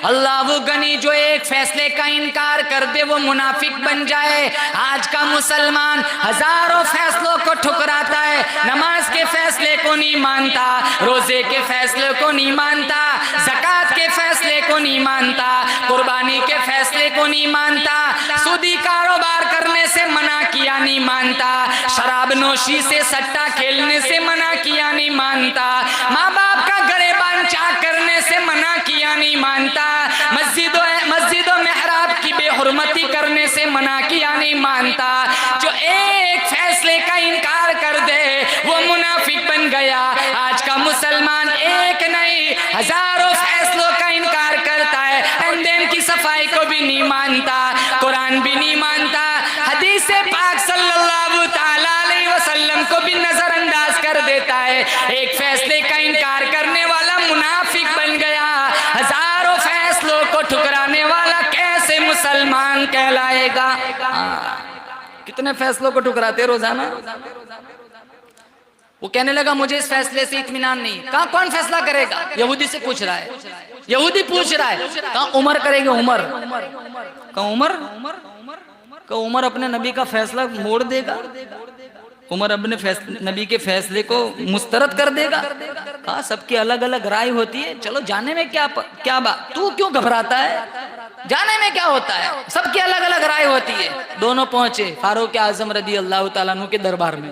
अल्लाह वो गनी जो एक फैसले का इनकार कर दे वो मुनाफिक बन जाए। आज का मुसलमान हजारों फैसलों को ठुकराता है, नमाज के फैसले को नहीं मानता, रोजे के फैसले को नहीं मानता, ज़कात के फैसले को नहीं मानता, कुर्बानी के फैसले को नहीं मानता, सूदी कारोबार करने से मना किया नहीं मानता, शराब नोशी से सट्टा खेलने से मना किया नहीं मानता, माँ बाप का गरेबान चाक करने से मना किया नहीं मानता, मस्जिदों मेहराब की बेहुरमती करने से मना किया नहीं मानता। जो एक फैसले का इनकार कर दे वो मुनाफिक बन गया। आज का मुसलमान एक नहीं हजारों फैसलों का इनकार करता है, लेनदेन की सफाई को भी नहीं मानता, कुरान भी नहीं मानता, हदीस पाक सल्लल्लाहु ताला अलैहि वसल्लम को भी नजरअंदाज कर देता है। एक फैसले का इनकार करने वाला मुनाफिक बन गया। हजारों फैसलों को ठुकराने वाला कैसे मुसलमान कहलाएगा? कितने फैसलों को ठुकराते रोजाना। वो कहने लगा मुझे इस फैसले से इत्मीनान नहीं। कहा कौन फैसला करेगा? यहूदी से पूछ रहा है, यहूदी पूछ रहा है। कहा उमर करेंगे, उमर। कहा उमर अपने नबी का फैसला मोड़ देगा, उमर अपने नबी के फैसले को मुस्तरद कर देगा। हाँ, सबकी अलग अलग राय होती है, चलो जाने में क्या बात, तू क्यों घबराता है, जाने में क्या होता है, सबकी अलग अलग राय होती है। दोनों पहुंचे फारूक आजम रदी अल्लाह तआला अन्हु के दरबार में।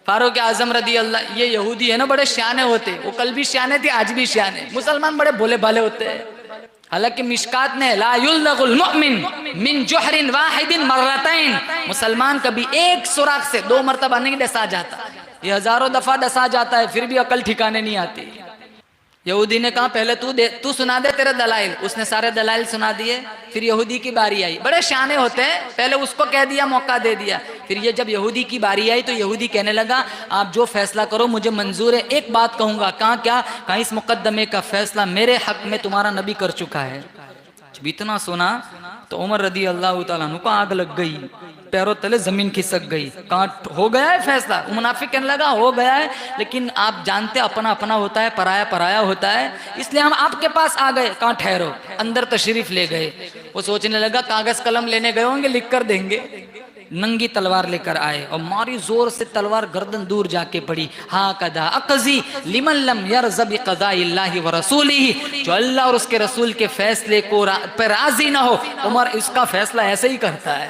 फारूक आजम रदी अल्लाह, ये यहूदी है ना, बड़े श्याने होते, वो कल भी श्याने थे आज भी श्याने। मुसलमान बड़े भोले भाले होते हैं। हालांकि मिशकात ने ला युल्दगुल मुमिन मिन जुहरिन वाहिदिन मर्रतैन, मुसलमान कभी एक सुराख से 2 मरतबा नहीं डसा जाता, ये हजारों दफा डसा जाता है, फिर भी अकल ठिकाने नहीं आती। यहूदी ने कहा पहले तू सुना दे तेरे दलाइल। उसने सारे दलाइल सुना दिए। फिर यहूदी की बारी आई, बड़े शाने होते हैं, पहले उसको कह दिया, मौका दे दिया। फिर ये जब यहूदी की बारी आई तो यहूदी कहने लगा आप जो फैसला करो मुझे मंजूर है, एक बात कहूंगा। कहा क्या? कहा इस मुकद्दमे का फैसला मेरे हक में तुम्हारा नबी कर चुका है। जब इतना सुना तो उमर रदी अल्लाह तआला अन्हु को आग लग गई, पैरों तले जमीन खिसक गई। कहा हो गया है फैसला? मुनाफिक कहने लगा हो गया है, लेकिन आप जानते अपना अपना होता है, पराया पराया होता है, इसलिए हम आपके पास आ गए। कहा ठहरो, अंदर तशरीफ ले गए। वो सोचने लगा कागज कलम लेने गए होंगे, लिख कर देंगे। नंगी तलवार लेकर आए और मारी जोर से तलवार गर्दन दूर जाके पड़ी। हाँ कदा अक़ज़ी लिमन लम यरज़ब क़ज़ाइल्लाहि व रसूलिही, जो अल्लाह और उसके रसूल के फैसले को पे राजी ना हो, उमर इसका फैसला ऐसे ही करता है।